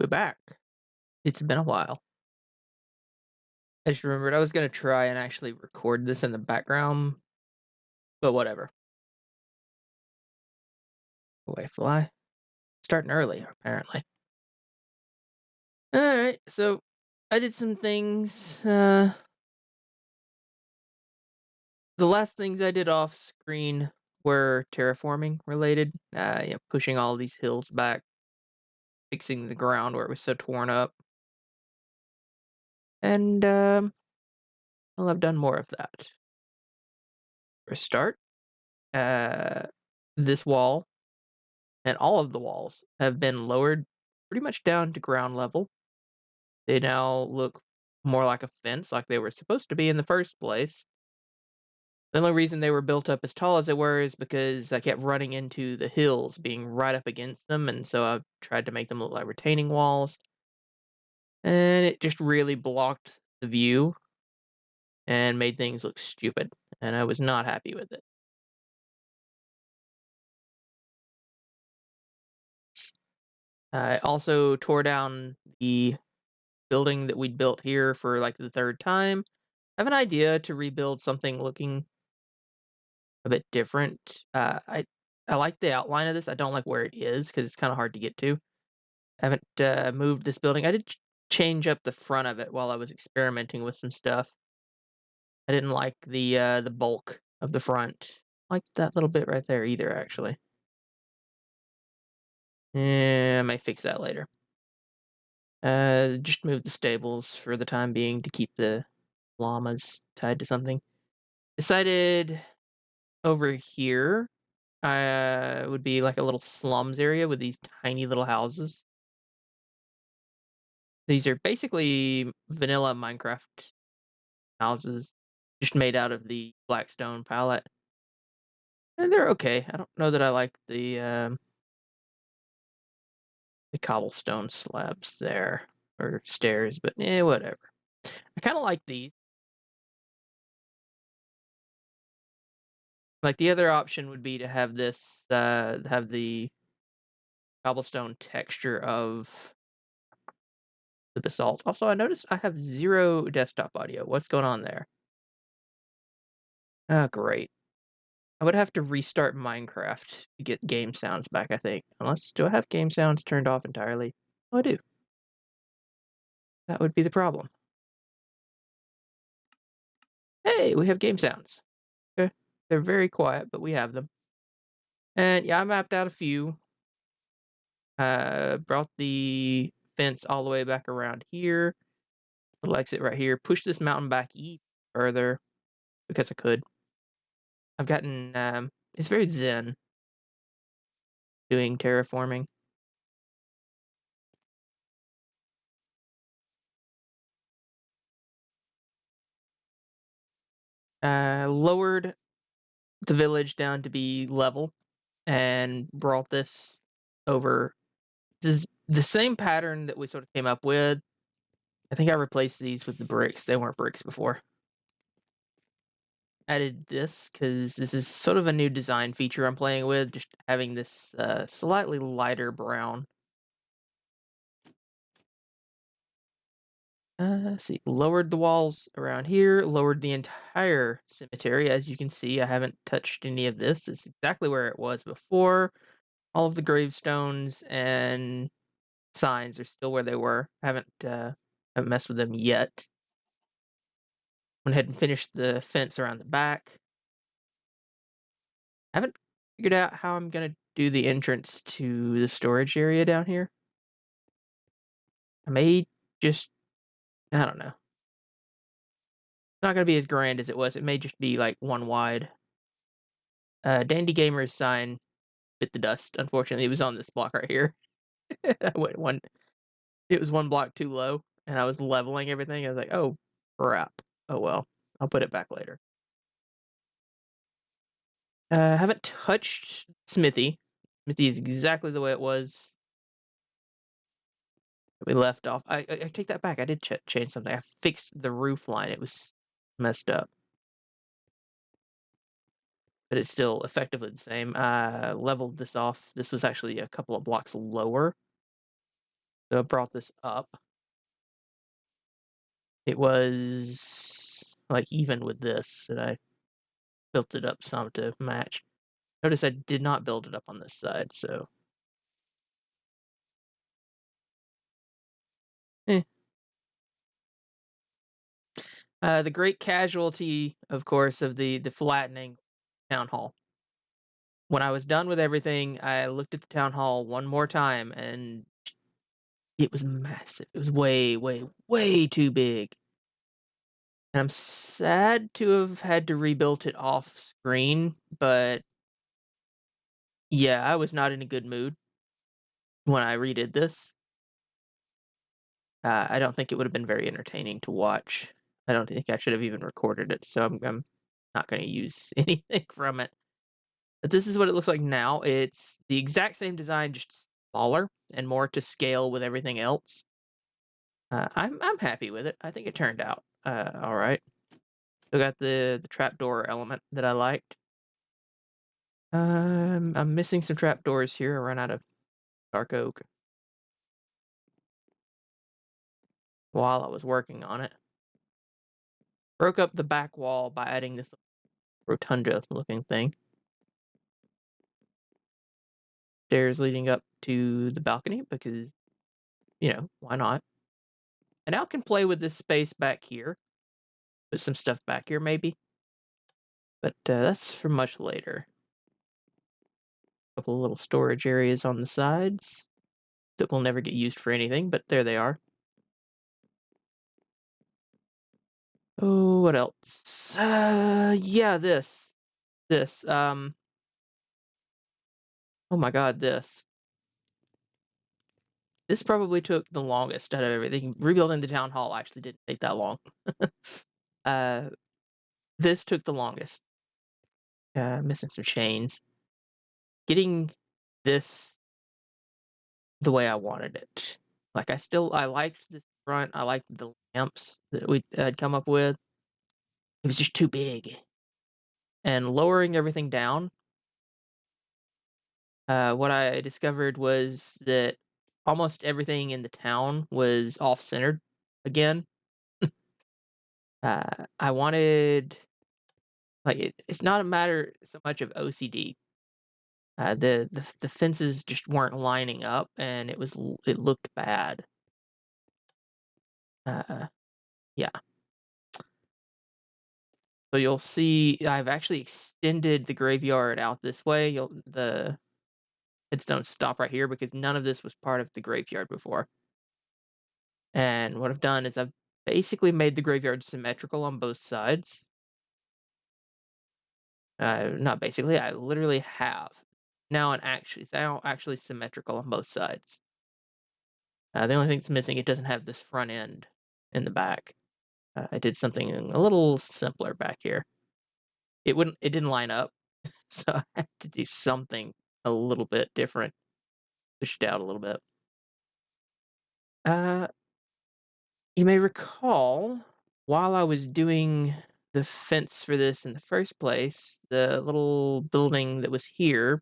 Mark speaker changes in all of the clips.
Speaker 1: we're back. It's been a while. I just remembered I was gonna try and actually record this in the background, but whatever. Away fly. Starting early, apparently. Alright, so I did some things. The last things I did off screen were terraforming related. Pushing all these hills back, fixing the ground where it was so torn up. And, well, I've done more of that. For a start, uh, this wall and all of the walls have been lowered pretty much down to ground level. They now look more like a fence, like they were supposed to be in the first place. The only reason they were built up as tall as they were is because I kept running into the hills being right up against them, and so I tried to make them look like retaining walls. And it just really blocked the view and made things look stupid, and I was not happy with it. I also tore down the building that we'd built here for like the third time. I have an idea to rebuild something looking a bit different. I like the outline of this. I don't like where it is because it's kind of hard to get to. I haven't moved this building. I did change up the front of it while I was experimenting with some stuff. I didn't like the bulk of the front. Like that little bit right there either, actually. Yeah, I might fix that later. Just move the stables for the time being to keep the llamas tied to something. Decided over here would be like a little slums area with these tiny little houses. These are basically vanilla Minecraft houses, just made out of the Blackstone palette. And they're okay. I don't know that I like the cobblestone slabs there, or stairs, but whatever. I kinda like these. Like, the other option would be to have this, have the cobblestone texture of the basalt. Also, I noticed I have 0 desktop audio. What's going on there? Oh, great. I would have to restart Minecraft to get game sounds back, I think. Unless, do I have game sounds turned off entirely? Oh, I do. That would be the problem. Hey, we have game sounds. Okay. They're very quiet, but we have them. And yeah, I mapped out a few. Brought the fence all the way back around here. Little exit right here. Push this mountain back even further because I could. I've gotten, it's very zen doing terraforming. Lowered the village down to be level and brought this over. This is the same pattern that we sort of came up with. I think I replaced these with the bricks. They weren't bricks before. Added this because this is sort of a new design feature I'm playing with, just having this slightly lighter brown. Let's see, lowered the walls around here, lowered the entire cemetery. As you can see, I haven't touched any of this. It's exactly where it was before. All of the gravestones and signs are still where they were. Haven't messed with them yet. Went ahead and finished the fence around the back. Haven't figured out how I'm gonna do the entrance to the storage area down here. I may just, I don't know. It's not gonna be as grand as it was. It may just be like one wide. Dandy Gamer's sign bit the dust. Unfortunately, it was on this block right here. I went one. It was one block too low, and I was leveling everything. I was like, "Oh crap! Oh well, I'll put it back later." Haven't touched Smithy. Smithy is exactly the way it was that we left off. I take that back. I did change something. I fixed the roof line. It was messed up, but it's still effectively the same. Leveled this off. This was actually a couple of blocks lower. So I brought this up. It was like even with this that I built it up some to match. Notice I did not build it up on this side, so eh. The great casualty, of course, of the flattening town hall. When I was done with everything, I looked at the town hall one more time, and it was massive. It was way, way, way too big. And I'm sad to have had to rebuild it off screen, but yeah, I was not in a good mood when I redid this. I don't think it would have been very entertaining to watch. I don't think I should have even recorded it, so I'm not going to use anything from it. But this is what it looks like now. It's the exact same design, just smaller and more to scale with everything else. I'm happy with it. I think it turned out all right. Still got the trapdoor element that I liked. I'm missing some trapdoors here. I ran out of dark oak while I was working on it. Broke up the back wall by adding this rotunda looking thing. Stairs leading up to the balcony because, why not? I now can play with this space back here. Put some stuff back here maybe. But that's for much later. A couple of little storage areas on the sides that will never get used for anything, but there they are. Oh, what else? Yeah, this. Oh my god, this. This probably took the longest out of everything. Rebuilding the town hall actually didn't take that long. uh, this took the longest. Missing some chains. Getting this the way I wanted it. Like I liked this front. I liked the lamps that we had come up with. It was just too big. And lowering everything down, what I discovered was that almost everything in the town was off-centered again. I wanted, like, it's not a matter so much of OCD. The fences just weren't lining up, and it looked bad. Yeah. So you'll see I've actually extended the graveyard out this way. The headstones stop right here because none of this was part of the graveyard before. And what I've done is I've basically made the graveyard symmetrical on both sides. Not basically, I literally have. It's now actually symmetrical on both sides. The only thing that's missing, it doesn't have this front end in the back. I did something a little simpler back here. It didn't line up, so I had to do something a little bit different. Push it out a little bit. You may recall, while I was doing the fence for this in the first place, the little building that was here,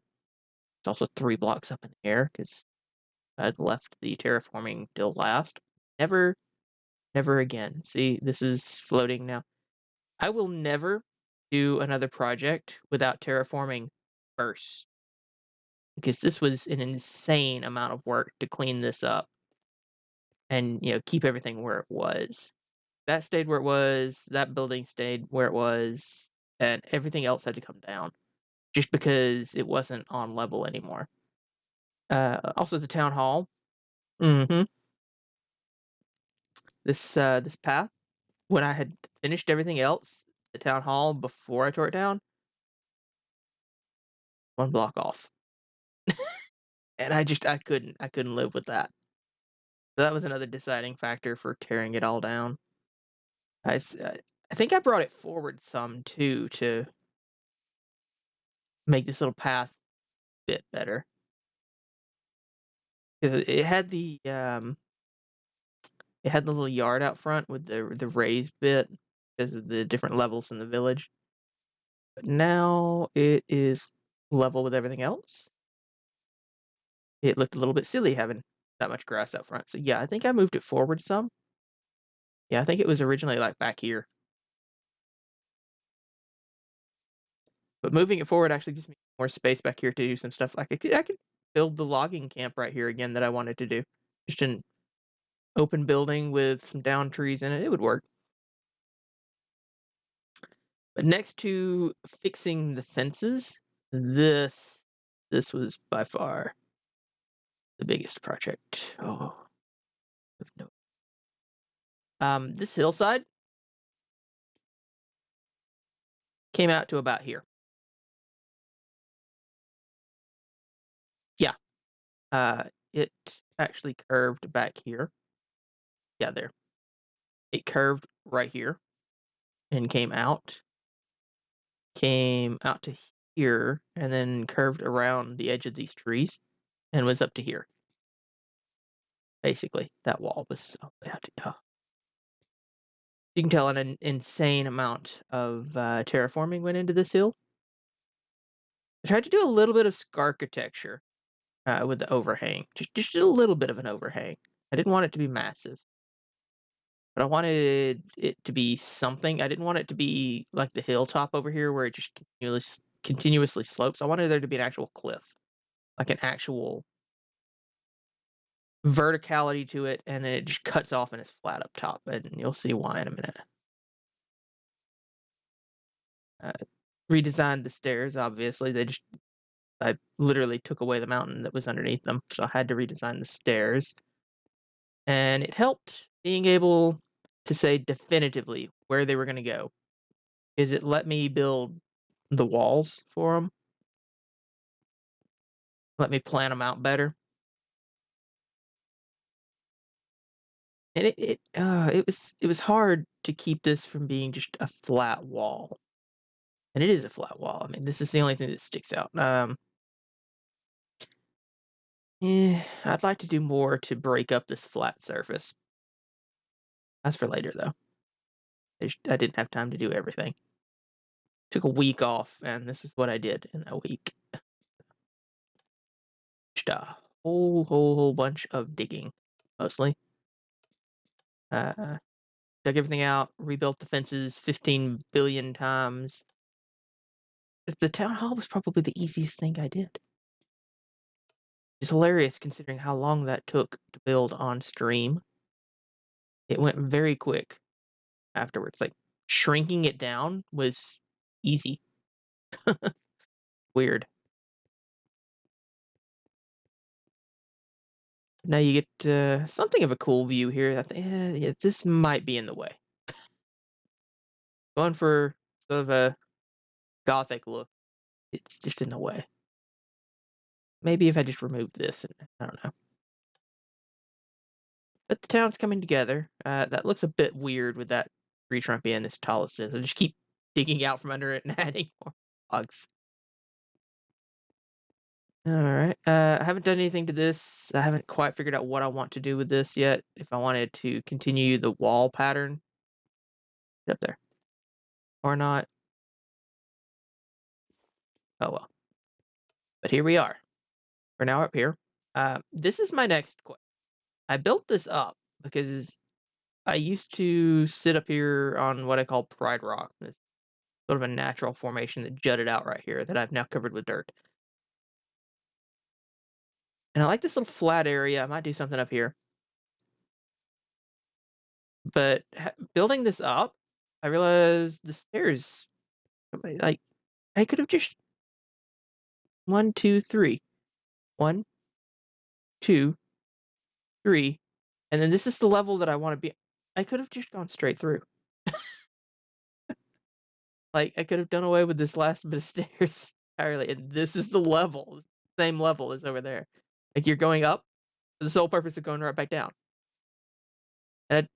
Speaker 1: it's also 3 blocks up in the air because I'd left the terraforming till last. Never, never again. See, this is floating now. I will never do another project without terraforming first, because this was an insane amount of work to clean this up and, keep everything where it was. That stayed where it was, that building stayed where it was, and everything else had to come down just because it wasn't on level anymore. Also the town hall. Mhm. This path, when I had finished everything else, the town hall before I tore it down, 1 block off. And I couldn't live with that. So that was another deciding factor for tearing it all down. I think I brought it forward some too to make this little path a bit better. 'Cause it had the little yard out front with the raised bit because of the different levels in the village. But now it is level with everything else. It looked a little bit silly having that much grass out front. So yeah, I think I moved it forward some. Yeah, I think it was originally like back here. But moving it forward actually gives me more space back here to do some stuff. Like I could build the logging camp right here again that I wanted to do. Just an open building with some down trees in it. It would work. But next to fixing the fences, this was by far the biggest project. Oh, no. This hillside came out to about here. Yeah. It actually curved back here. Yeah, there. It curved right here and came out to here, and then curved around the edge of these trees and was up to here. Basically, that wall was up there. You can tell an insane amount of terraforming went into this hill. I tried to do a little bit of scarchitecture with the overhang, just a little bit of an overhang. I didn't want it to be massive, but I wanted it to be something. I didn't want it to be like the hilltop over here where it just continuously slopes. I wanted there to be an actual cliff, like an actual verticality to it, and then it just cuts off and is flat up top, and you'll see why in a minute. Uh, redesigned the stairs, obviously. I literally took away the mountain that was underneath them, so I had to redesign the stairs. And it helped being able to say definitively where they were going to go. Is it let me build the walls for them? Let me plan them out better. And it was hard to keep this from being just a flat wall. And it is a flat wall. I mean, this is the only thing that sticks out. I'd like to do more to break up this flat surface. That's for later, though. I didn't have time to do everything. Took a week off, and this is what I did in that week. Just a whole bunch of digging, mostly. Dug everything out, rebuilt the fences 15 billion times. The town hall was probably the easiest thing I did. It's hilarious considering how long that took to build on stream. It went very quick afterwards. Like, shrinking it down was easy. Weird. Now you get something of a cool view here. I think yeah, this might be in the way. Going for sort of a gothic look. It's just in the way. Maybe if I just remove this, and I don't know. But the town's coming together. That looks a bit weird with that tree trunk being as tall as it is. I just keep digging out from under it and adding more logs. Alright. I haven't done anything to this. I haven't quite figured out what I want to do with this yet. If I wanted to continue the wall pattern. Get up there. Or not. Oh well. But here we are. We're now up here. This is my next question. I built this up because I used to sit up here on what I call Pride Rock. It's sort of a natural formation that jutted out right here that I've now covered with dirt. And I like this little flat area. I might do something up here. But building this up, I realized the stairs, like, I could have just 1, 2, 3. 1, 2, 3. And then this is the level that I want to be. I could have just gone straight through. Like, I could have done away with this last bit of stairs entirely. And this is the level, same level as over there. Like, you're going up for the sole purpose of going right back down. And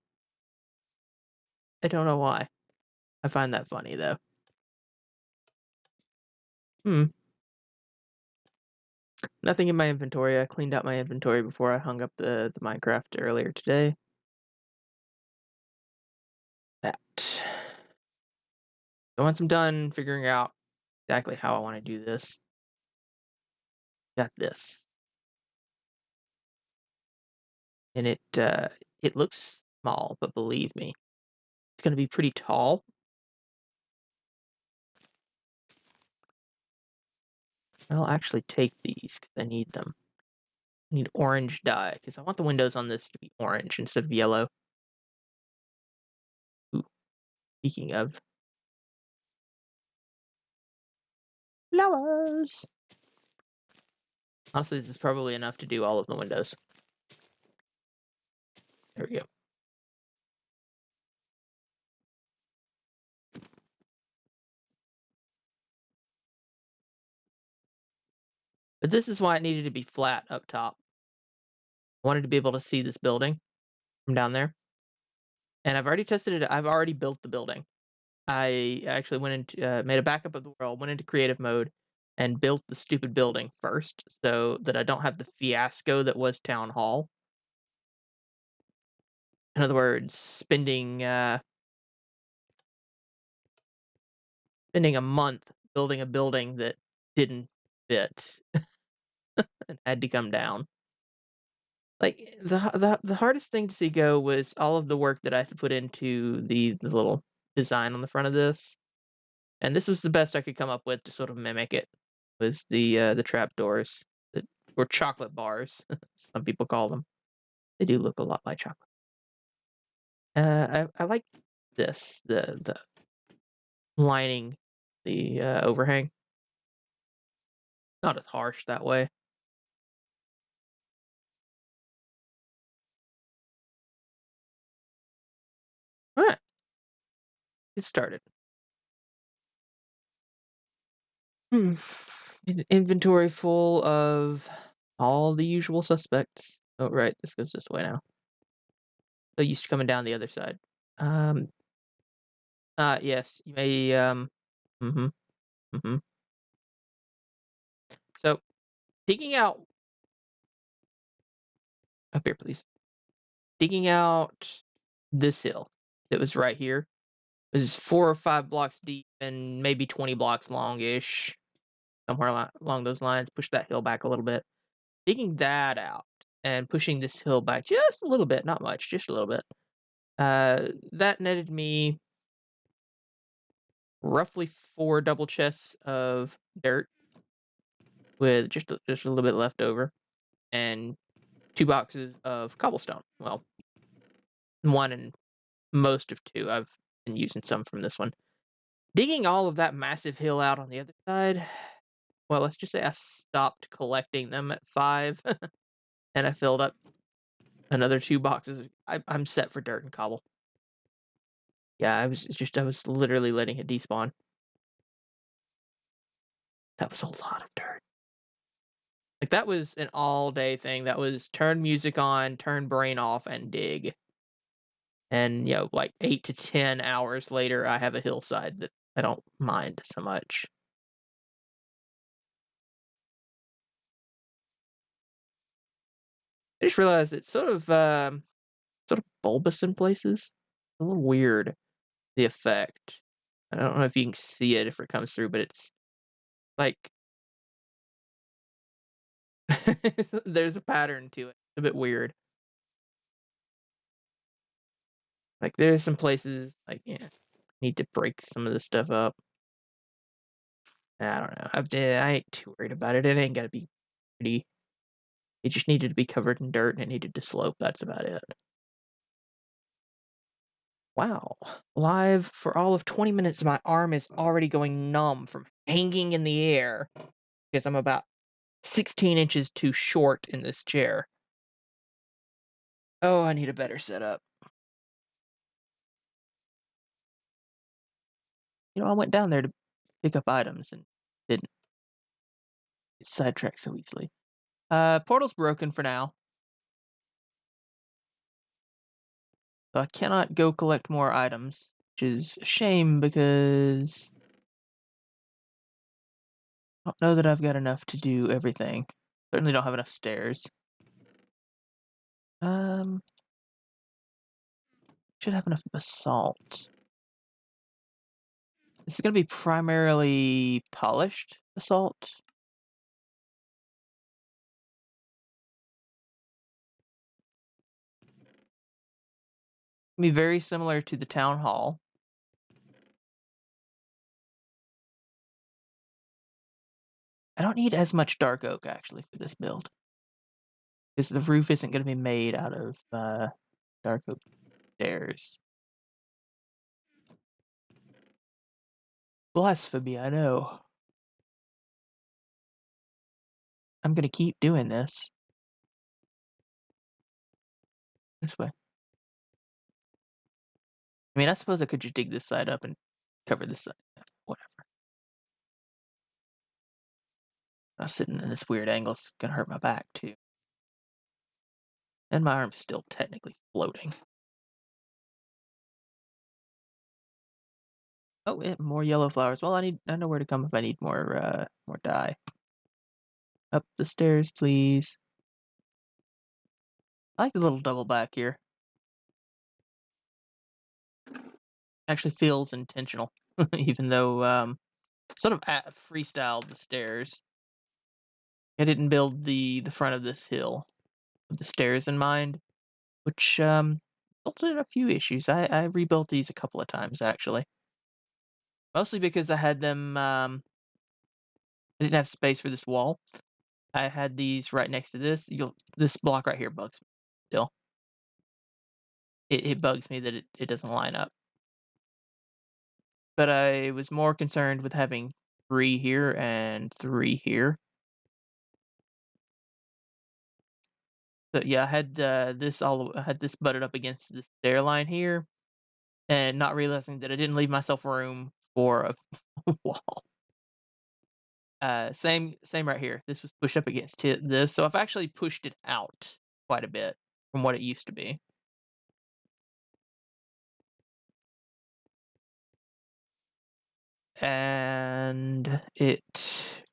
Speaker 1: I don't know why. I find that funny, though. Nothing in my inventory. I cleaned out my inventory before I hung up the Minecraft earlier today. That. So once I'm done figuring out exactly how I want to do this, got this. and it looks small, but believe me, it's gonna be pretty tall. I'll actually take these because I need them. I need orange dye because I want the windows on this to be orange instead of yellow. Ooh, speaking of flowers. Honestly, this is probably enough to do all of the windows. There we go. But this is why it needed to be flat up top. I wanted to be able to see this building from down there. And I've already tested it. I've already built the building. I actually went into made a backup of the world, went into creative mode, and built the stupid building first, so that I don't have the fiasco that was Town Hall. In other words, spending a month building a building that didn't fit and had to come down. Like the hardest thing to see go was all of the work that I had to put into the little design on the front of this, and this was the best I could come up with to sort of mimic it. Was the trapdoors that or chocolate bars, some people call them. They do look a lot like chocolate. I like this the lining the overhang. Not as harsh that way. All right, get started. Hmm. Inventory full of all the usual suspects. Oh, right, this goes this way now. So used to coming down the other side. Um. Yes, you may. Mm-hmm. Mm-hmm. So digging out up here, please. Digging out this hill that was right here. It was 4 or 5 blocks deep and maybe 20 blocks longish, somewhere along those lines. Push that hill back a little bit. Digging that out and pushing this hill back just a little bit, not much, just a little bit. That netted me roughly 4 double chests of dirt with just a little bit left over, and 2 boxes of cobblestone. Well, one and most of two. I've been using some from this one. Digging all of that massive hill out on the other side. Well, let's just say I stopped collecting them at 5, and I filled up another 2 boxes. I'm set for dirt and cobble. Yeah, I was literally letting it despawn. That was a lot of dirt. Like, that was an all-day thing. That was turn music on, turn brain off, and dig. And, like 8 to 10 hours later, I have a hillside that I don't mind so much. I just realized it's sort of bulbous in places. A little weird, the effect. I don't know if you can see it if it comes through, but it's like there's a pattern to it. It's a bit weird. Like, there's some places, like, yeah, need to break some of this stuff up. I don't know. I ain't too worried about it. It ain't gotta be pretty. It just needed to be covered in dirt and it needed to slope. That's about it. Wow. Live for all of 20 minutes, my arm is already going numb from hanging in the air because I'm about 16 inches too short in this chair. Oh, I need a better setup. I went down there to pick up items and didn't get sidetracked so easily. Portal's broken for now. So I cannot go collect more items, which is a shame because I don't know that I've got enough to do everything. Certainly don't have enough stairs. Should have enough basalt. This is going to be primarily polished basalt. Be very similar to the town hall. I don't need as much dark oak actually for this build, because the roof isn't going to be made out of dark oak stairs. Blasphemy, I know. I'm going to keep doing this. This way. I mean, I suppose I could just dig this side up and cover this side. Whatever. I was sitting in this weird angle. It's going to hurt my back, too. And my arm's still technically floating. Oh, yeah, more yellow flowers. Well, I know where to come if I need more dye. Up the stairs, please. I like the little double back here. Actually feels intentional, even though sort of freestyled the stairs. I didn't build the front of this hill with the stairs in mind, which resulted in a few issues. I rebuilt these a couple of times actually, mostly because I had them. I didn't have space for this wall. I had these right next to this. This block right here bugs me still. It bugs me that it doesn't line up. But I was more concerned with having 3 here and 3 here. So yeah, I had I had this butted up against this stair line here, and not realizing that I didn't leave myself room for a wall. Same right here. This was pushed up against this, so I've actually pushed it out quite a bit from what it used to be. And it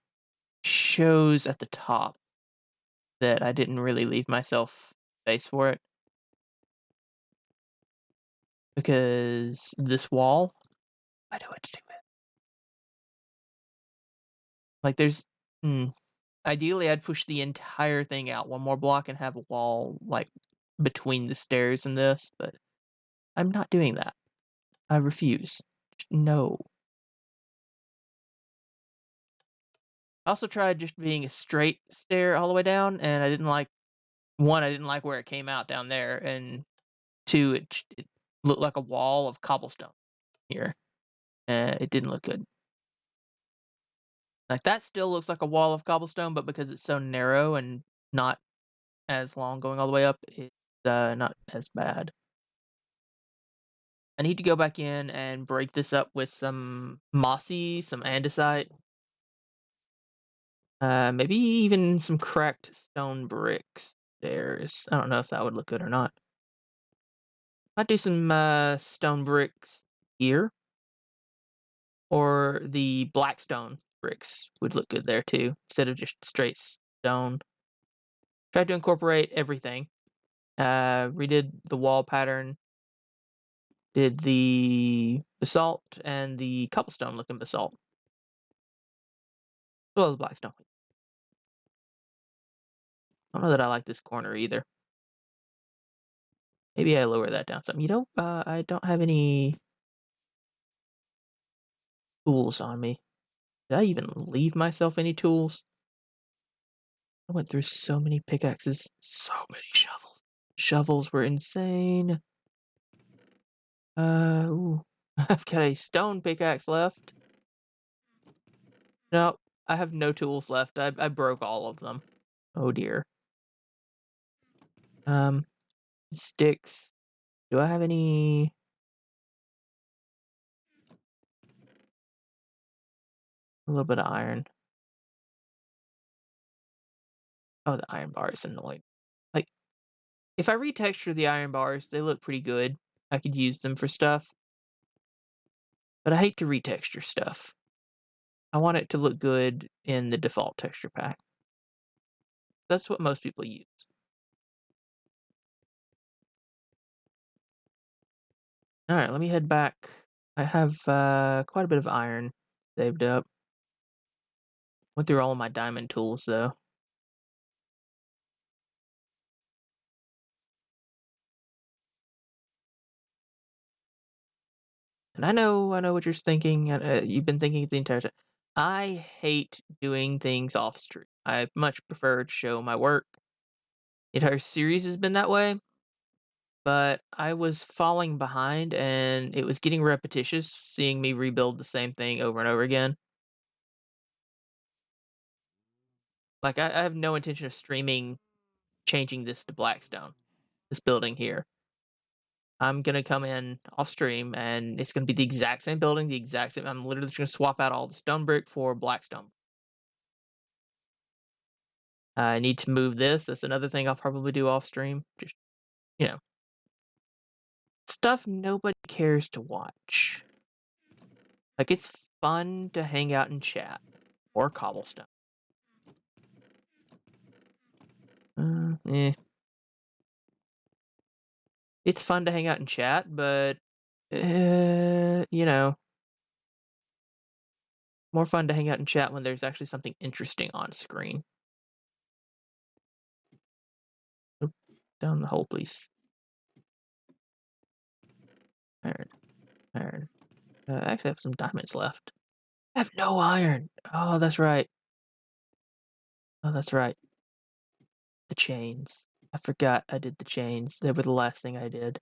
Speaker 1: shows at the top that I didn't really leave myself space for it. Because this wall, I know what to do with. Like there's ideally I'd push the entire thing out one more block and have a wall like between the stairs and this, but I'm not doing that. I refuse. No. I also tried just being a straight stair all the way down, and I didn't like where it came out down there, and 2, it looked like a wall of cobblestone here. It didn't look good. Like that still looks like a wall of cobblestone, but because it's so narrow and not as long going all the way up, it's not as bad. I need to go back in and break this up with some mossy, some andesite. Maybe even some cracked stone bricks. Stairs. I don't know if that would look good or not. Might do some stone bricks here. Or the Blackstone bricks would look good there too, instead of just straight stone. Tried to incorporate everything. Redid the wall pattern. Did the basalt and the cobblestone looking basalt. As well as Blackstone. I don't know that I like this corner either. Maybe I lower that down some. I don't have any tools on me. Did I even leave myself any tools? I went through so many pickaxes, so many shovels. Shovels were insane. Ooh. I've got a stone pickaxe left. No, I have no tools left. I broke all of them. Oh dear. Sticks. Do I have any? A little bit of iron. Oh, the iron bar is annoying. Like, if I retexture the iron bars, they look pretty good. I could use them for stuff. But I hate to retexture stuff. I want it to look good in the default texture pack. That's what most people use. Alright, let me head back. I have quite a bit of iron saved up. Went through all of my diamond tools, though. And I know what you're thinking, you've been thinking the entire time. I hate doing things off stream. I much prefer to show my work. The entire series has been that way, but I was falling behind, and it was getting repetitious seeing me rebuild the same thing over and over again. Like, I have no intention of streaming changing this to Blackstone, this building here. I'm gonna come in off stream, and it's gonna be the exact same building, the exact same. I'm literally just gonna swap out all the stone brick for Blackstone. I need to move this. That's another thing I'll probably do off stream. Just, you know, stuff nobody cares to watch. Like, it's fun to hang out and chat or cobblestone. Eh. It's fun to hang out and chat, but you know, more fun to hang out and chat when there's actually something interesting on screen. Oop, down the hole, please. Iron, iron. I actually have some diamonds left. I have no iron. Oh, that's right. Oh, that's right. The chains. I forgot I did the chains. They were the last thing I did.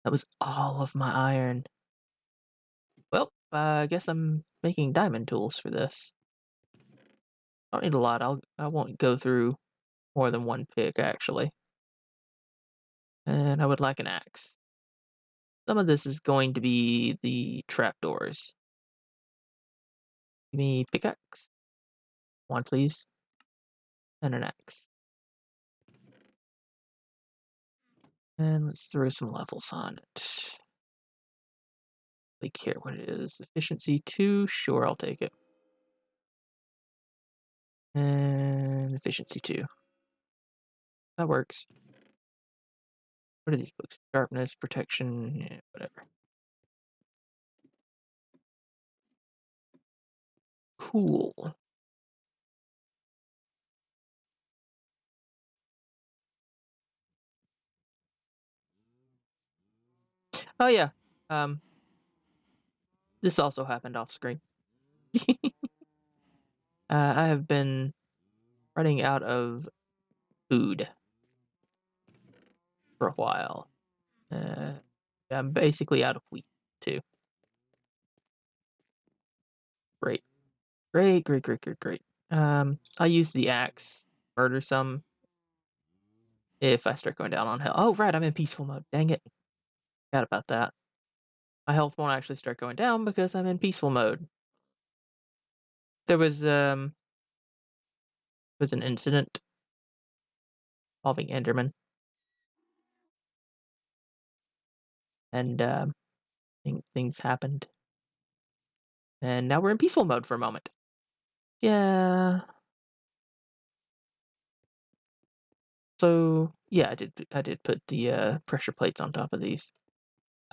Speaker 1: That was all of my iron. Well, I guess I'm making diamond tools for this. I don't need a lot. I won't go through more than one pick actually. And I would like an axe. Some of this is going to be the trapdoors. Give me pickaxe. One, please. And an axe. And let's throw some levels on it. Really care what it is. Efficiency 2, sure, I'll take it. And efficiency 2. That works. What are these books? Sharpness, protection, yeah, whatever. Cool. Oh yeah. This also happened off screen. I have been running out of food for a while. I'm basically out of wheat too. Great. Great, great, great, great, great. I'll use the axe, murder some if I start going down on hell. Oh, right, I'm in peaceful mode. Dang it. Forgot about that. My health won't actually start going down because I'm in peaceful mode. There was an incident involving Enderman, and things happened, and now we're in peaceful mode for a moment. Yeah. So yeah, I did put the pressure plates on top of these.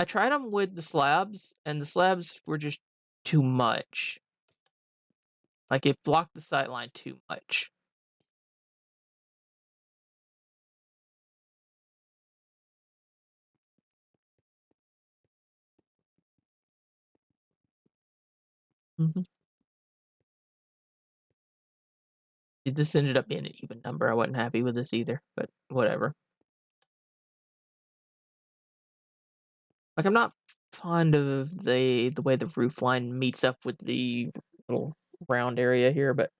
Speaker 1: I tried them with the slabs, and the slabs were just too much. Like, it blocked the sight line too much. Mhm. This ended up being an even number. I wasn't happy with this either, but whatever. Like, I'm not fond of the way the roof line meets up with the little round area here, but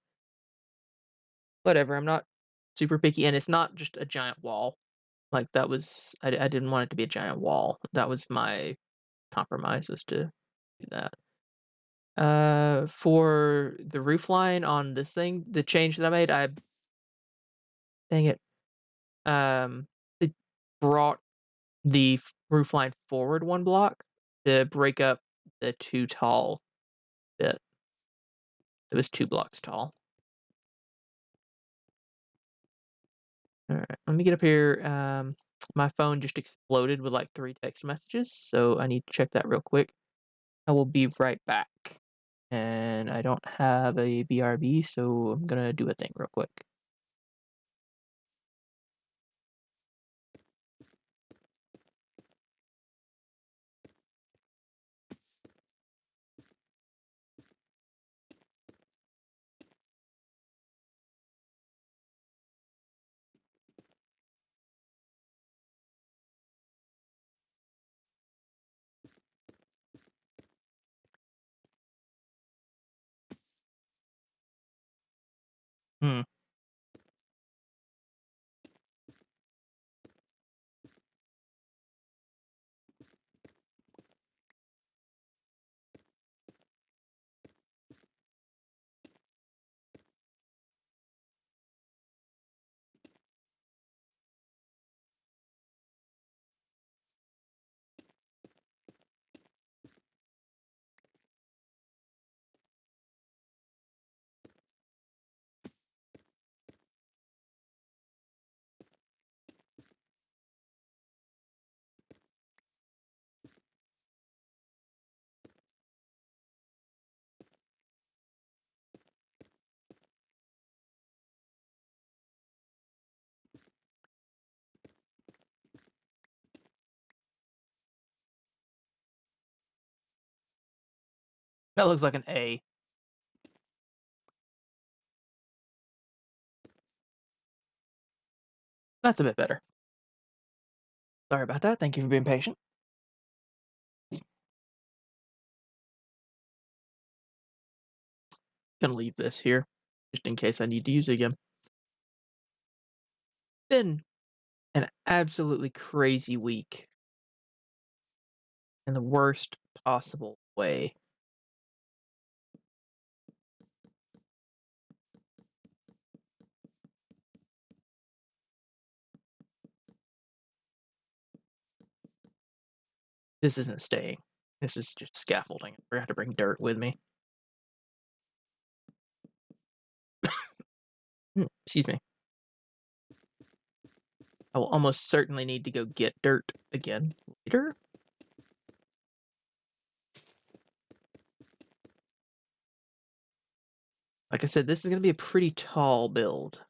Speaker 1: whatever. I'm not super picky, and it's not just a giant wall. Like, that was I didn't want it to be a giant wall. That was my compromise, was to do that. For the roof line on this thing, the change that I made, dang it, it brought the roof line forward one block to break up the too tall bit. It was 2 blocks tall. Alright, let me get up here. My phone just exploded with like 3 text messages, so I need to check that real quick. I will be right back. And I don't have a BRB, so I'm gonna do a thing real quick. Hmm. That looks like an A. That's a bit better. Sorry about that. Thank you for being patient. Gonna leave this here, just in case I need to use it again. Been an absolutely crazy week in the worst possible way. This isn't staying. This is just scaffolding. I forgot to bring dirt with me. Excuse me. I will almost certainly need to go get dirt again later. Like I said, this is going to be a pretty tall build.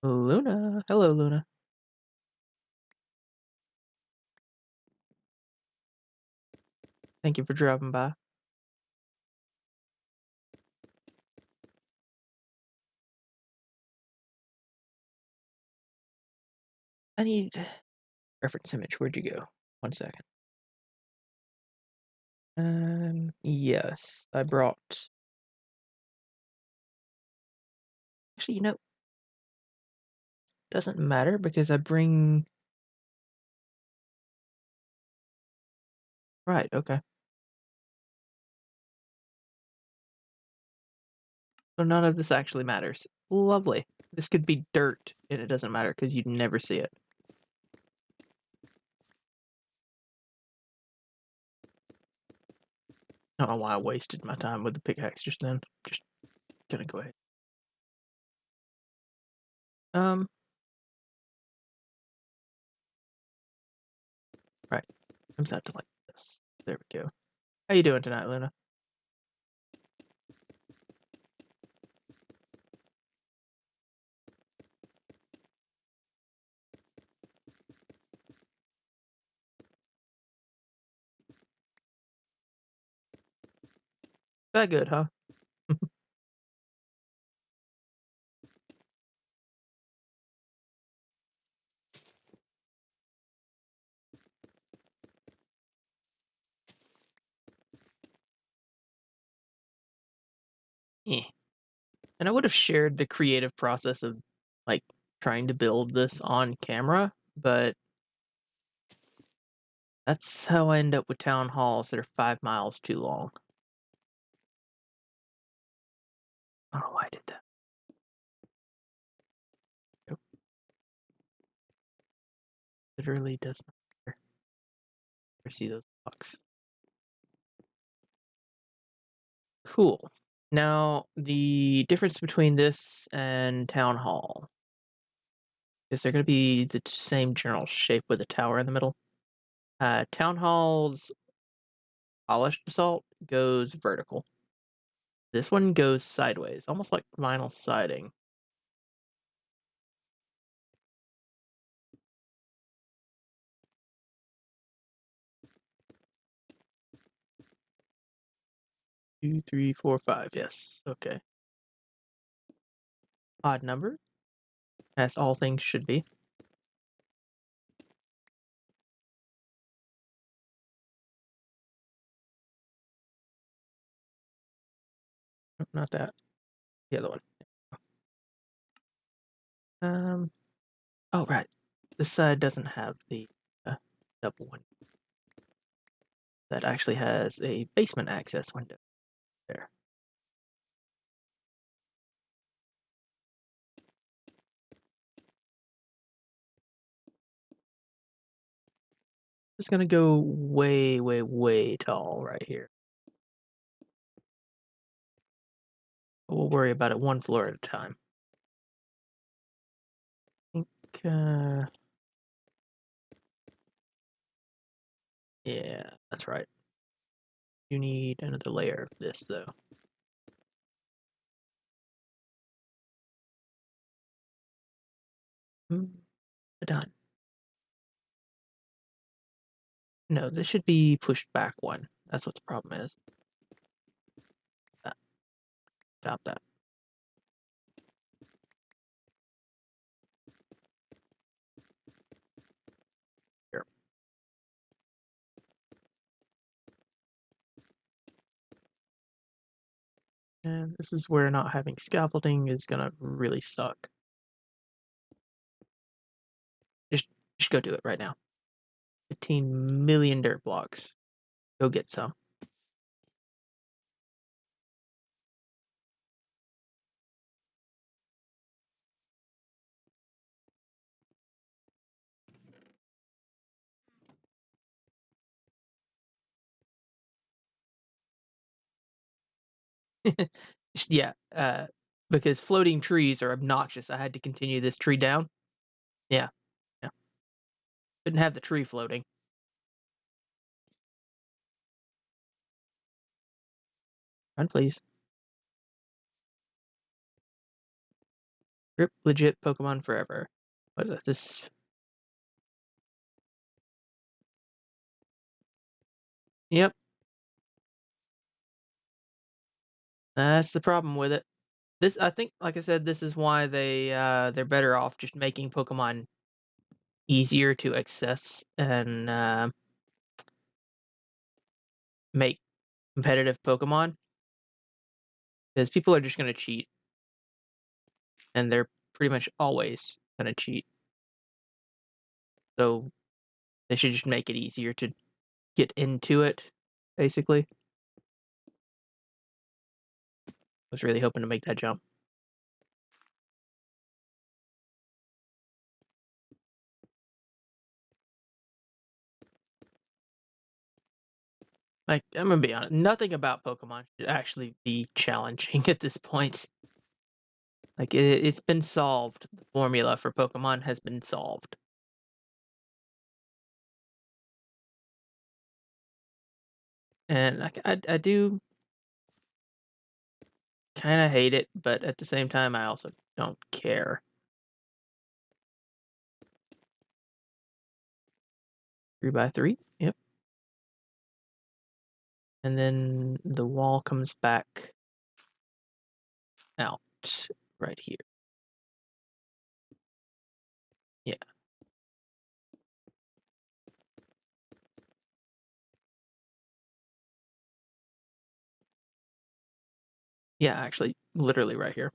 Speaker 1: Luna. Hello, Luna. Thank you for dropping by. I need reference image. Where'd you go? 1 second. Yes, I brought. Actually, doesn't matter because I bring. Right, okay. So none of this actually matters. Lovely. This could be dirt, and it doesn't matter because you'd never see it. I don't know why I wasted my time with the pickaxe just then. Just gonna go ahead. Right. Comes out to like this. There we go. How you doing tonight, Luna? That good, huh? Yeah. And I would have shared the creative process of like trying to build this on camera, but that's how I end up with town halls that are 5 miles too long. I don't know why I did that. Nope. Literally does not matter. I see those blocks. Cool. Now, the difference between this and town hall is they're going to be the same general shape with a tower in the middle. Town hall's polished basalt goes vertical. This one goes sideways, almost like vinyl siding. Two, three, four, five. Yes. Okay. Odd number, as all things should be. not that. The other one. Oh, right. This side doesn't have the double one. That actually has a basement access window there. It's gonna go way, way, way tall right here. We'll worry about it one floor at a time. I think, yeah, that's right. You need another layer of this, though. Done. No, this should be pushed back one. That's what the problem is. Stop that. Here. And this is where not having scaffolding is gonna really suck. Just go do it right now. 15 million dirt blocks. Go get some. Yeah, because floating trees are obnoxious. I had to continue this tree down. Yeah, yeah. Couldn't have the tree floating. Run, please. Rip legit Pokemon forever. What is this? Yep, that's the problem with it. This, I think, like I said, this is why they're better off just making Pokemon easier to access and make competitive Pokemon, because people are just gonna cheat, and they're pretty much always gonna cheat. So they should just make it easier to get into it, basically. I was really hoping to make that jump. Like, I'm gonna be honest, nothing about Pokemon should actually be challenging at this point. Like, it's been solved. The formula for Pokemon has been solved. And I do kind of hate it, but at the same time, I also don't care. 3x3, yep. And then the wall comes back out right here. Yeah. Yeah, actually, literally right here.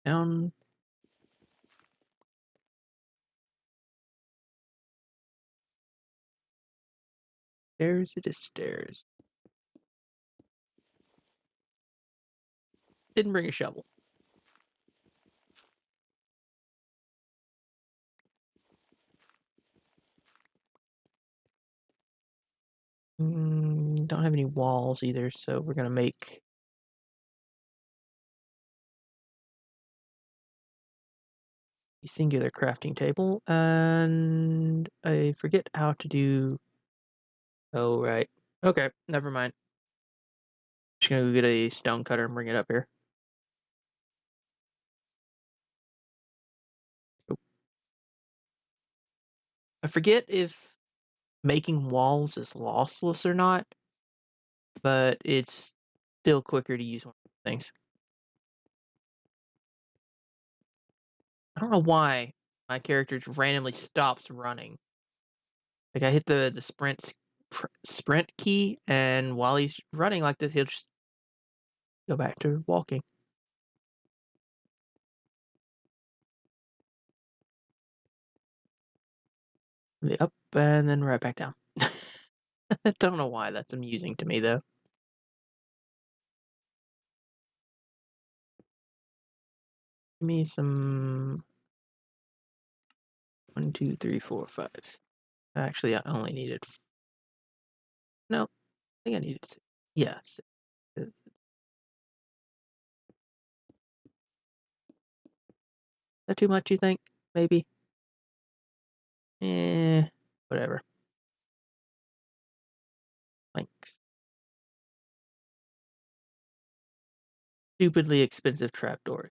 Speaker 1: Down. Stairs, it is stairs. Didn't bring a shovel. Don't have any walls either, so we're gonna make a singular crafting table, and I forget how to do. Oh, right. Okay, never mind. Just gonna go get a stone cutter and bring it up here. Oh. I forget if making walls is lossless or not, but it's still quicker to use one of those things. I don't know why my character just randomly stops running. Like, I hit the sprint sprint key, and while he's running like this, he'll just go back to walking. Up and then right back down. I don't know why that's amusing to me, though. Give me some 1, 2, 3, 4, 5. Actually, I only needed. No, I think I needed 6. Yeah, 6. Is that too much, you think? Maybe? Whatever. Thanks. Stupidly expensive trapdoors.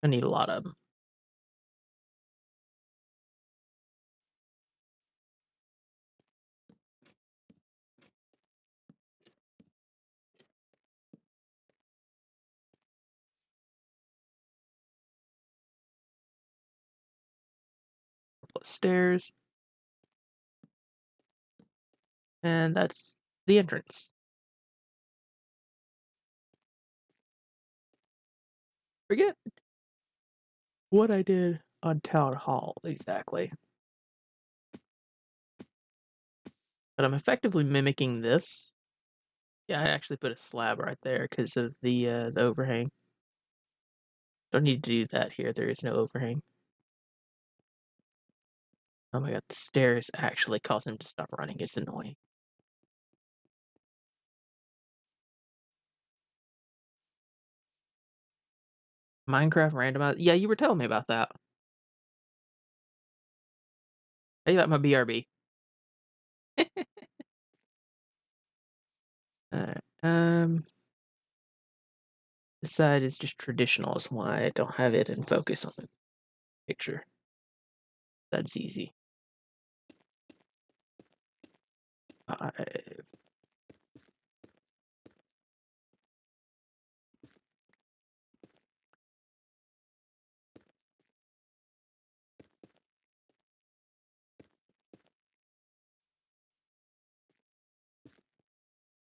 Speaker 1: I need a lot of them. Plus stairs. And that's the entrance. Forget what I did on Town Hall, exactly. But I'm effectively mimicking this. Yeah, I actually put a slab right there because of the overhang. Don't need to do that here. There is no overhang. Oh my god, the stairs actually cause him to stop running. It's annoying. Minecraft randomize. Yeah, you were telling me about that. Hey, that my BRB. Alright. This side is just traditional, is why I don't have it in focus on the picture. That's easy. 5.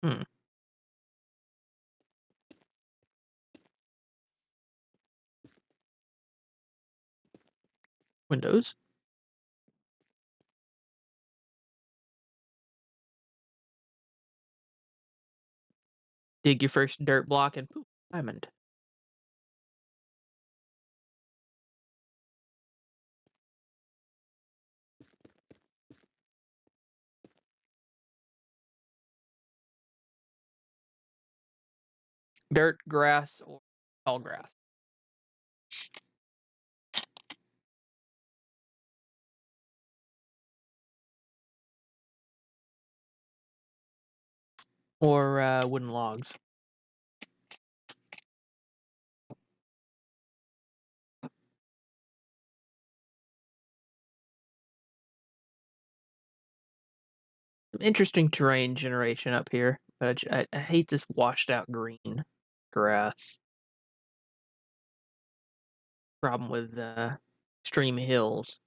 Speaker 1: Hmm. Windows. Dig your first dirt block and poof, diamond. Dirt, grass, or tall grass. Or wooden logs. Interesting terrain generation up here, but I hate this washed out green grass. Problem with extreme hills.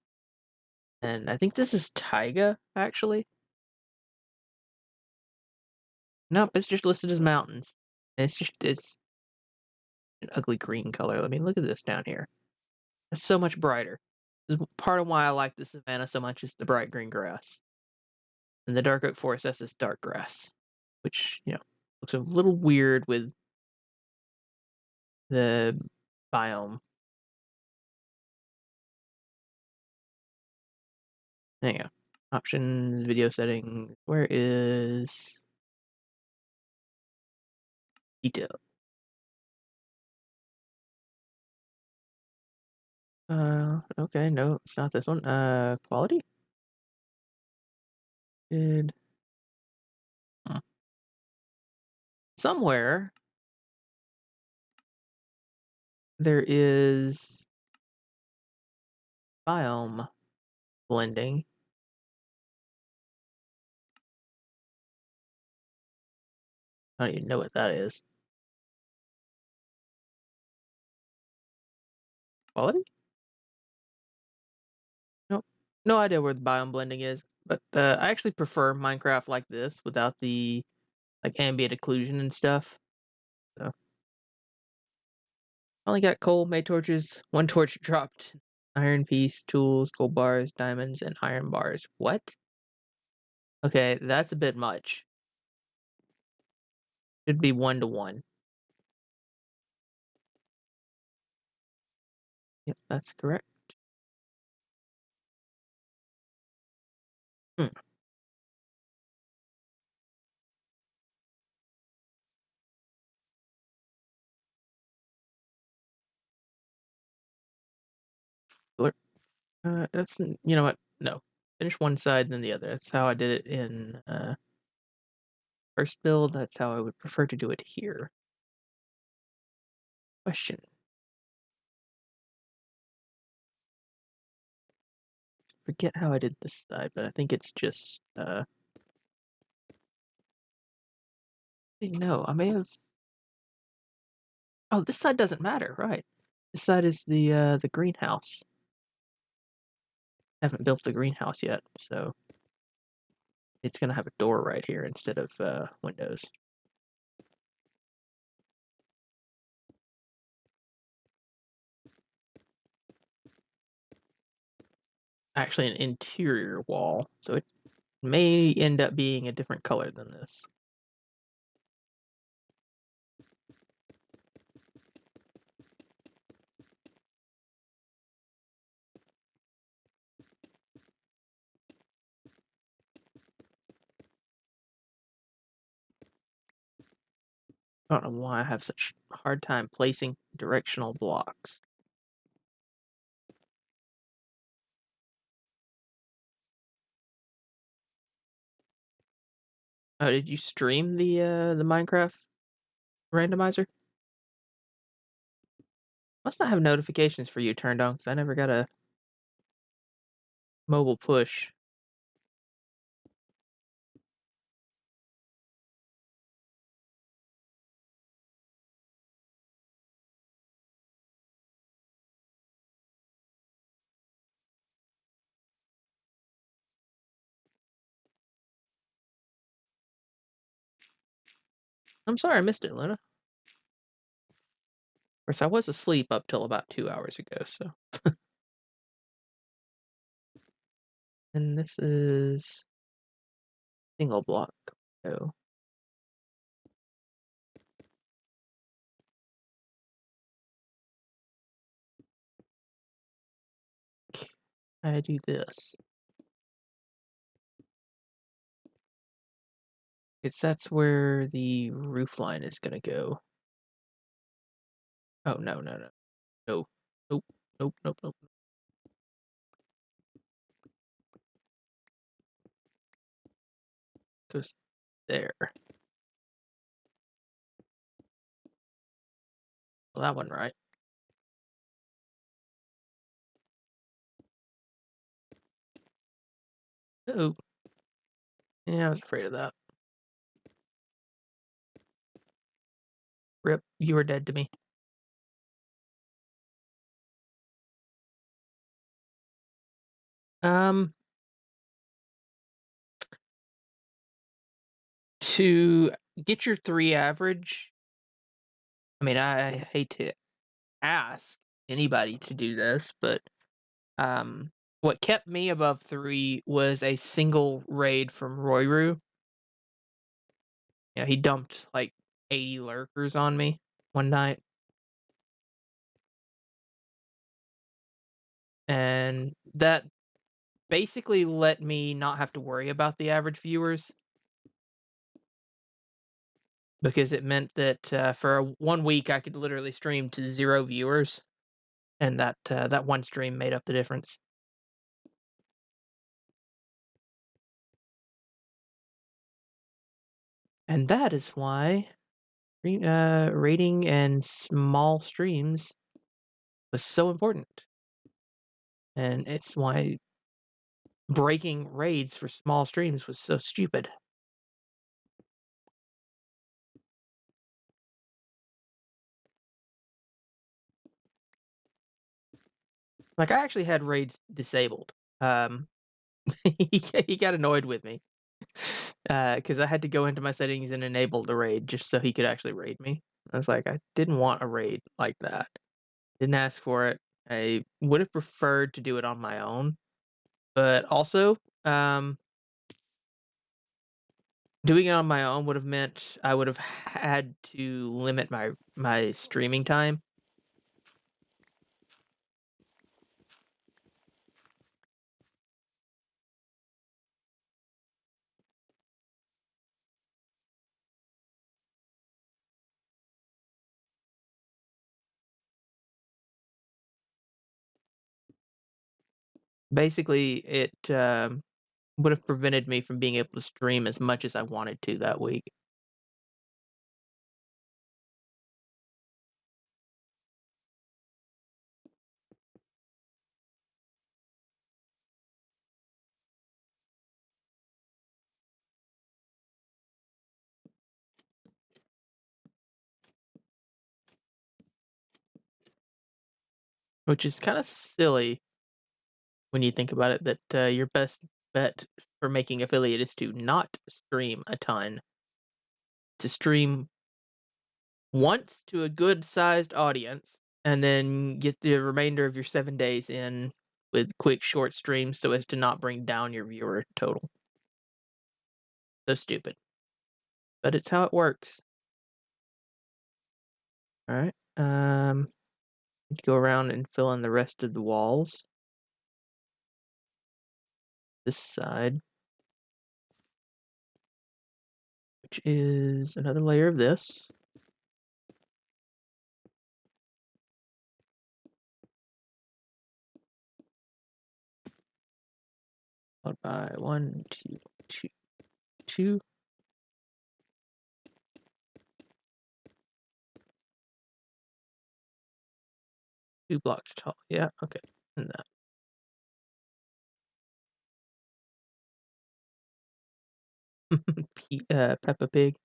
Speaker 1: And I think this is taiga, actually. Nope, it's just listed as mountains. It's an ugly green color. Let me look at this down here. It's so much brighter. This is part of why I like the savannah so much is the bright green grass. And the dark oak forest, that's this dark grass. Which, looks a little weird with the biome. Hang on. Options, video settings. Where is detail? Okay, no, it's not this one. Quality? Did somewhere there is biome blending. I don't even know what that is. Quality? Nope. No idea where the biome blending is, but I actually prefer Minecraft like this without the like ambient occlusion and stuff. So only got coal, made torches, one torch dropped, iron piece, tools, gold bars, diamonds, and iron bars. What? Okay, that's a bit much. Should be 1 to 1. Yep, that's correct. Hmm. What? That's you know what? No, finish one side then the other. That's how I did it in first build. That's how I would prefer to do it here. Question. Forget how I did this side, but I think it's just no, I may have. Oh, this side doesn't matter, right? This side is the greenhouse. Haven't built the greenhouse yet, so it's gonna have a door right here instead of windows. Actually, an interior wall, so it may end up being a different color than this. I don't know why I have such a hard time placing directional blocks. Oh, did you stream the Minecraft randomizer? Must not have notifications for you turned on because I never got a mobile push. I'm sorry I missed it, Luna. Of course, I was asleep up till about 2 hours ago, so. And this is single block. So I do this. Because that's where the roof line is gonna go. Oh no, no, no. No. Nope. Nope, nope, nope. Goes there. Well, that one right. Oh. Yeah, I was afraid of that. Rip, you were dead to me. Um, to get your 3 average, I mean, I hate to ask anybody to do this, but what kept me above 3 was a single raid from Royru. Yeah, he dumped like 80 lurkers on me one night. And that basically let me not have to worry about the average viewers. Because it meant that for 1 week I could literally stream to 0 viewers. And that one stream made up the difference. And that is why rating and small streams was so important. And it's why breaking raids for small streams was so stupid. Like, I actually had raids disabled. He got annoyed with me because I had to go into my settings and enable the raid just so he could actually raid me. I was like, I didn't want a raid like that. Didn't ask for it. I would have preferred to do it on my own, but also, doing it on my own would have meant I would have had to limit my streaming time. Basically, it would have prevented me from being able to stream as much as I wanted to that week. Which is kind of silly when you think about it, that your best bet for making affiliate is to not stream a ton, to stream once to a good sized audience, and then get the remainder of your 7 days in with quick short streams so as to not bring down your viewer total. So stupid. But it's how it works. Alright. Go around and fill in the rest of the walls. This side. Which is another layer of this. Followed by 1, 2, 2, 2. Two blocks tall. Yeah, okay. And that. Peppa Pig.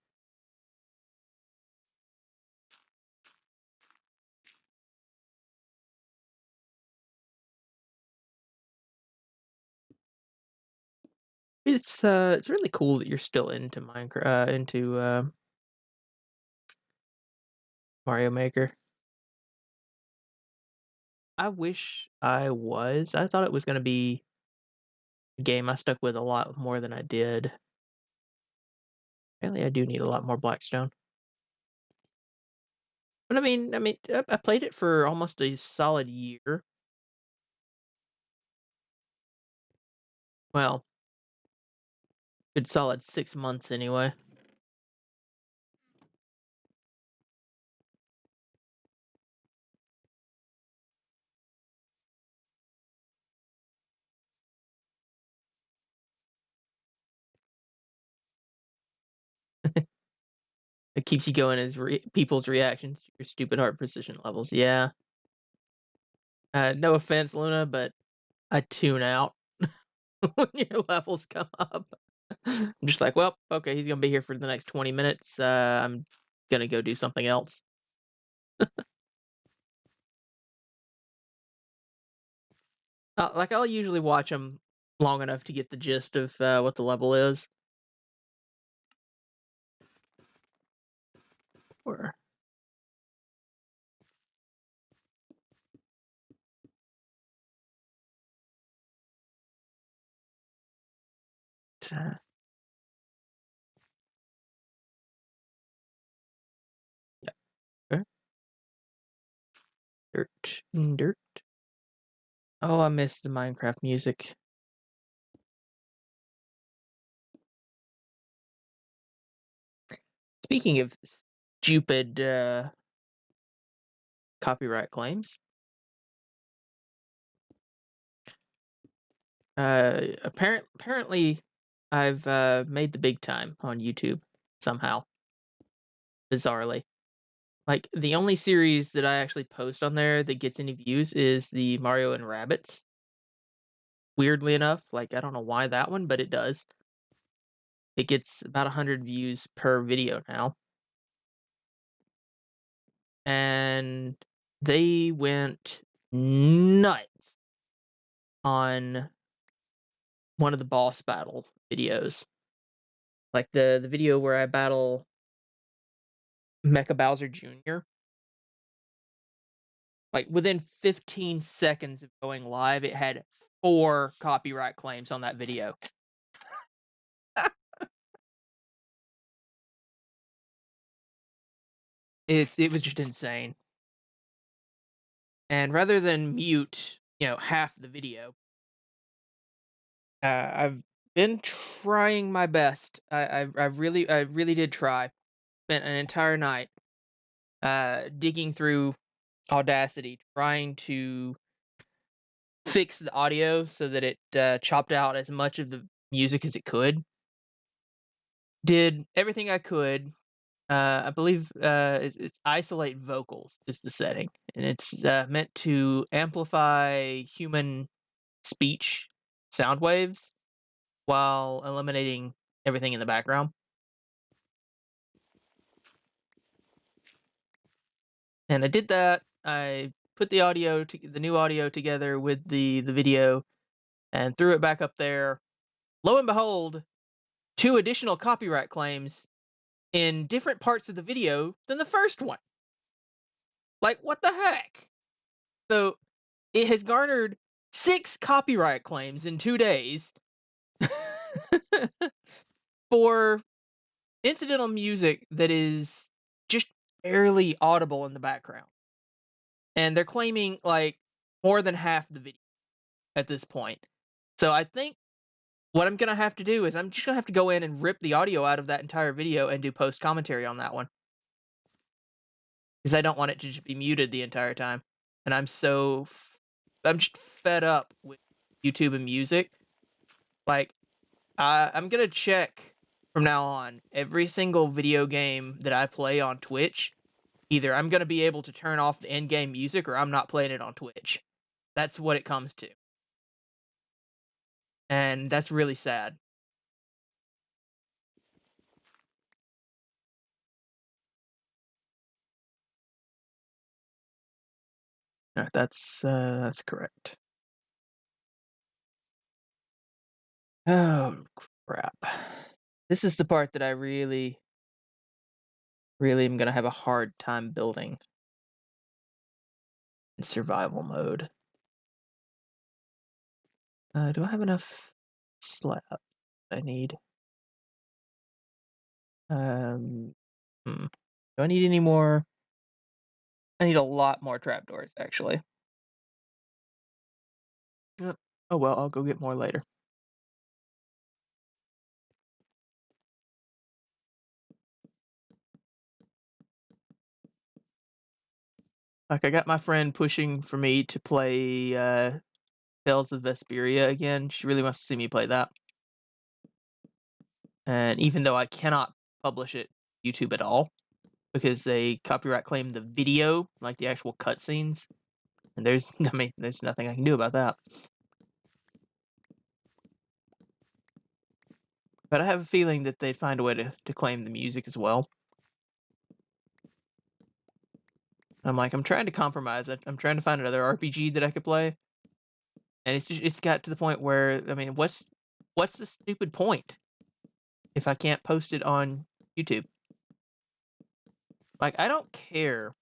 Speaker 1: It's really cool that you're still into Minecraft, into Mario Maker. I wish I was. I thought it was gonna be a game I stuck with a lot more than I did. Apparently, I do need a lot more Blackstone. But I played it for almost a solid year. Well, good solid 6 months anyway. It keeps you going as people's reactions to your stupid heart precision levels. Yeah. No offense, Luna, but I tune out when your levels come up. I'm just like, well, okay, he's gonna be here for the next 20 minutes. I'm gonna go do something else. Like I'll usually watch them long enough to get the gist of what the level is. Or uh, yeah, okay. Dirt. Oh, I miss the Minecraft music. Speaking of stupid copyright claims, apparently I've made the big time on YouTube somehow, bizarrely. Like, the only series that I actually post on there that gets any views is the Mario and Rabbids. Weirdly enough, like, I don't know why that one, but it does. It gets about 100 views per video now. And they went nuts on one of the boss battle videos. Like the video where I battle Mecha Bowser Jr. Like within 15 seconds of going live, it had 4 copyright claims on that video. It was just insane. And rather than mute, half the video, I've been trying my best. I really did try. Spent an entire night digging through Audacity, trying to fix the audio so that it chopped out as much of the music as it could. Did everything I could. I believe it's isolate vocals is the setting, and it's meant to amplify human speech sound waves while eliminating everything in the background. And I did that. I put the new audio together with the video, and threw it back up there. Lo and behold, 2 additional copyright claims in different parts of the video than the first one. Like, what the heck? So it has garnered 6 copyright claims in 2 days for incidental music that is just barely audible in the background. And they're claiming like more than half the video at this point. So I think what I'm gonna have to do is I'm just gonna have to go in and rip the audio out of that entire video and do post commentary on that one. Because I don't want it to just be muted the entire time. And I'm just fed up with YouTube and music. Like, I'm gonna check from now on every single video game that I play on Twitch. Either I'm gonna be able to turn off the in-game music, or I'm not playing it on Twitch. That's what it comes to, and that's really sad. That's correct. Oh crap! This is the part that I really am gonna have a hard time building in survival mode. Do I have enough slab I need? Do I need any more? I need a lot more trapdoors, actually. Oh well, I'll go get more later. Like, I got my friend pushing for me to play Tales of Vesperia again. She really wants to see me play that. And even though I cannot publish it YouTube at all, because they copyright claim the video, like the actual cutscenes, and there's nothing I can do about that. But I have a feeling that they'd find a way to claim the music as well. I'm like, I'm trying to compromise it. I'm trying to find another RPG that I could play. And it's got to the point where, what's the stupid point if I can't post it on YouTube? Like, I don't care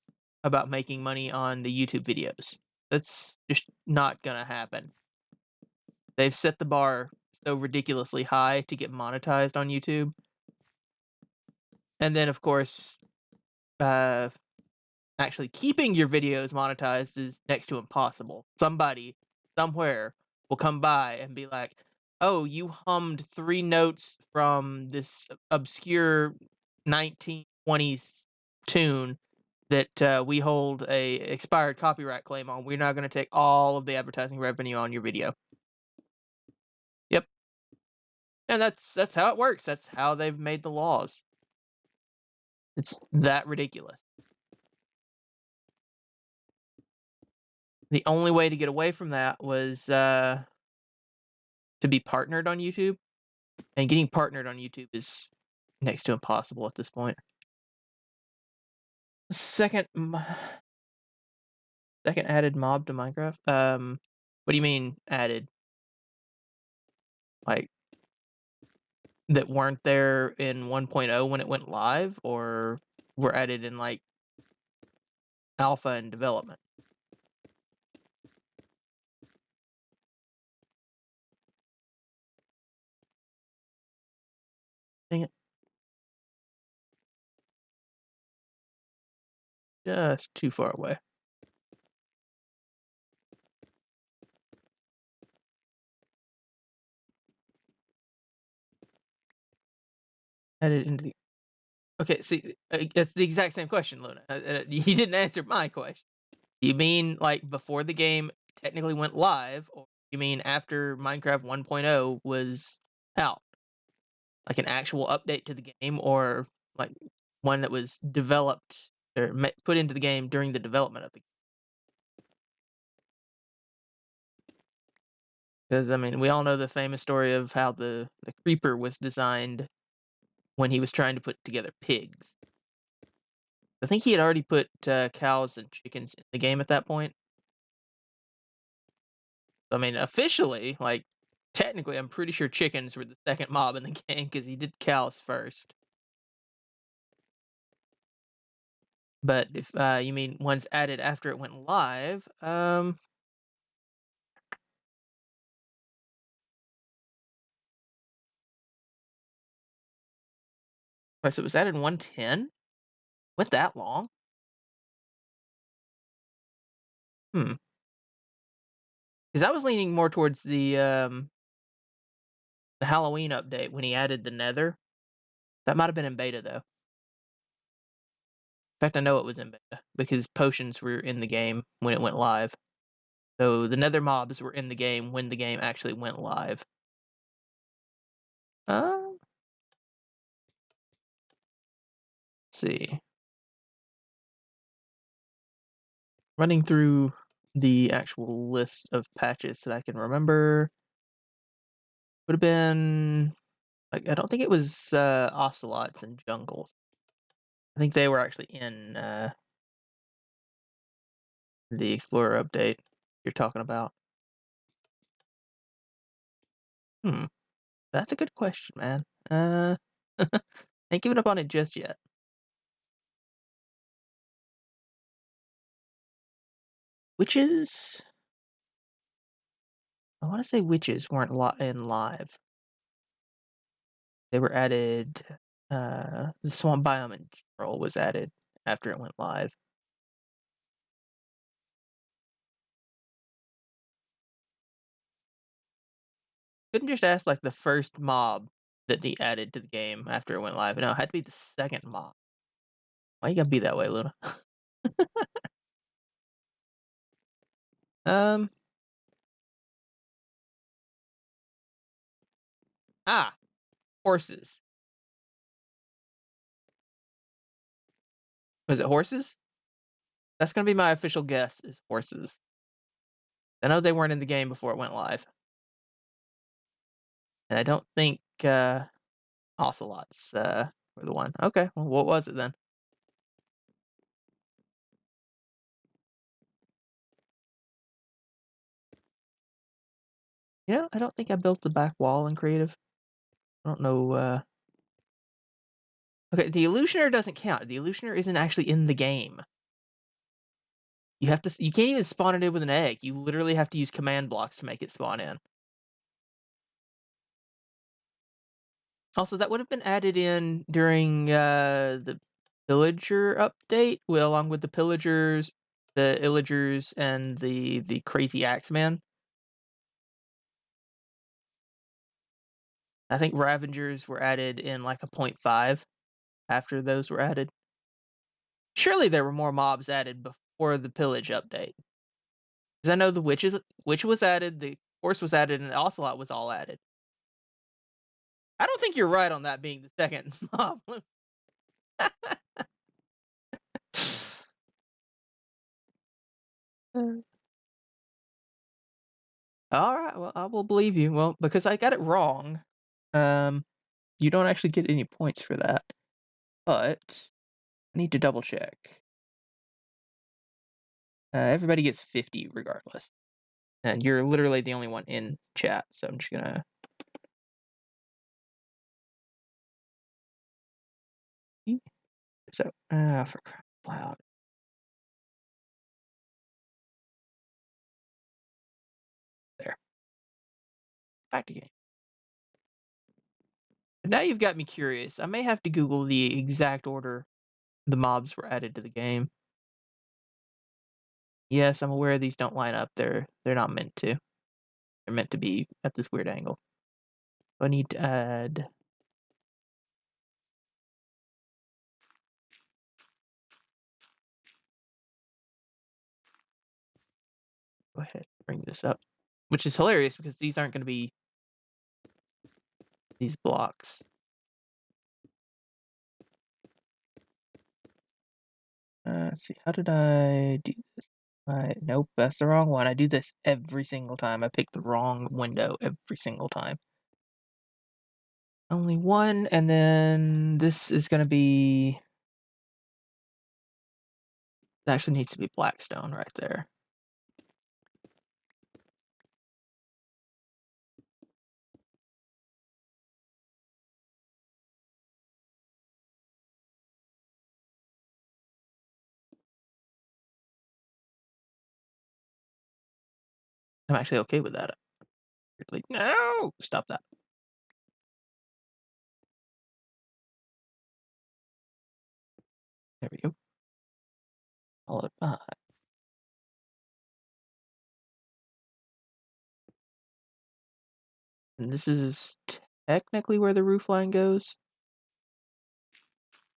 Speaker 1: about making money on the YouTube videos. That's just not gonna happen. They've set the bar so ridiculously high to get monetized on YouTube. And then, of course, actually keeping your videos monetized is next to impossible. Somebody, somewhere, will come by and be like, oh, you hummed 3 notes from this obscure 1920s tune that we hold a expired copyright claim on. We're now going to take all of the advertising revenue on your video. Yep. And that's how it works. That's how they've made the laws. It's that ridiculous. The only way to get away from that was to be partnered on YouTube, and getting partnered on YouTube is next to impossible at this point. Second added mob to Minecraft. What do you mean added? like, that weren't there in 1.0 when it went live, or were added in, like, alpha and development? Dang it. Just too far away. Added into the Okay, see, it's the exact same question, Luna. You didn't answer my question. You mean, like, before the game technically went live, or you mean after Minecraft 1.0 was out? Like, an actual update to the game, or, like, one that was developed or put into the game during the development of the game? 'Cause, I mean, we all know the famous story of how the creeper was designed when he was trying to put together pigs. I think he had already put, cows and chickens in the game at that point. I mean, officially, like, technically, I'm pretty sure chickens were the second mob in the game because he did cows first. But if, you mean ones added after it went live, oh, so it was added in 110? Went that long? Hmm. Because I was leaning more towards the Halloween update when he added the Nether. That might have been in beta, though. In fact, I know it was in beta because potions were in the game when it went live. So the Nether mobs were in the game when the game actually went live. Uh, let's see. Running through the actual list of patches that I can remember, would have been like, I don't think it was ocelots and jungles. I think they were actually in the Explorer update you're talking about. Hmm, that's a good question, man. Ain't giving up on it just yet. Witches? I want to say witches weren't in live. They were added. The swamp biome in general was added after it went live. Couldn't just ask like the first mob that they added to the game after it went live. No, it had to be the second mob. Why you gotta be that way, Luna? um. Ah, horses. Was it horses? That's gonna be my official guess. Is horses. I know they weren't in the game before it went live, and I don't think ocelots were the one. Okay, well, what was it then? Yeah, I don't think I built the back wall in creative. I don't know. Okay, the illusioner doesn't count. The illusioner isn't actually in the game. You have to. You can't even spawn it in with an egg. You literally have to use command blocks to make it spawn in. Also, that would have been added in during the pillager update, well, along with the pillagers, the illagers, and the crazy axeman. I think ravengers were added in like a 0.5 after those were added. Surely there were more mobs added before the pillage update. Because I know the witch was added, the horse was added, and the ocelot was all added. I don't think you're right on that being the second mob. All right, well, I will believe you. Well, because I got it wrong, um, you don't actually get any points for that. But I need to double check. Everybody gets 50 regardless, and you're literally the only one in chat. So I'm just gonna So, for crying out loud. There. Back to game. Now you've got me curious. I may have to Google the exact order the mobs were added to the game. Yes, I'm aware these don't line up. They're not meant to. They're meant to be at this weird angle. I need to add. Go ahead, bring this up, which is hilarious because these aren't going to be these blocks. Let's see. How did I do this? Nope, that's the wrong one. I do this every single time. I pick the wrong window every single time. Only one, and then this is going to be. It actually needs to be Blackstone right there. I'm actually okay with that. No! Stop that. There we go. Followed by. And this is technically where the roof line goes.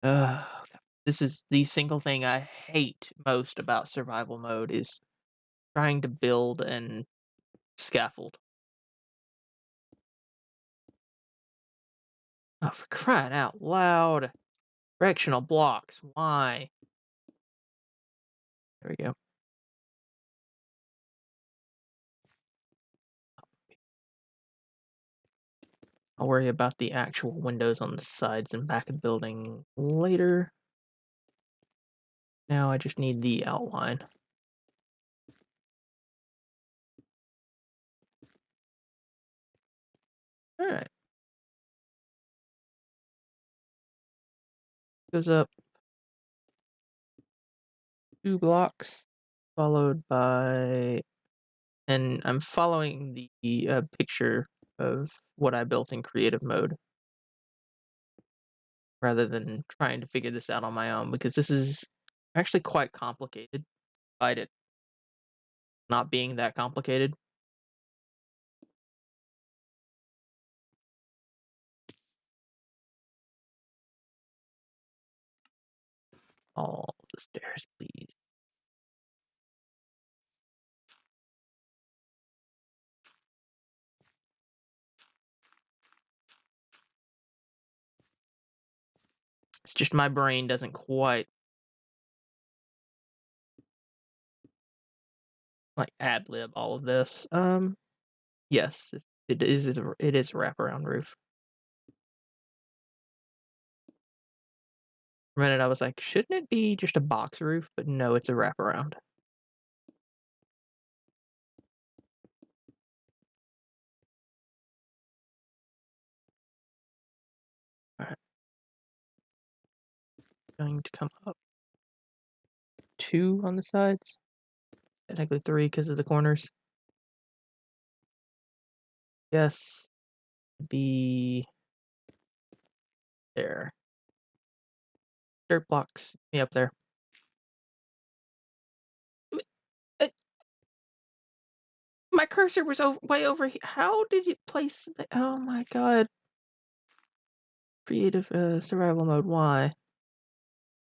Speaker 1: This is the single thing I hate most about survival mode is trying to build and scaffold. Oh, for crying out loud. Directional blocks. Why? There we go. I'll worry about the actual windows on the sides and back of the building later. Now I just need the outline. Alright. Goes up 2 blocks, followed by. And I'm following the picture of what I built in creative mode rather than trying to figure this out on my own because this is actually quite complicated, despite it not being that complicated. All the stairs, please. It's just my brain doesn't quite like ad lib all of this. Yes, it is a wraparound roof. For a minute, I was like, shouldn't it be just a box roof? But no, it's a wraparound. All right, going to come up 2 on the sides. Technically 3 because of the corners. Yes, be there. Dirt blocks me up there. Uh, my cursor was way over here. How did you place the? Oh my god! Creative survival mode. Why?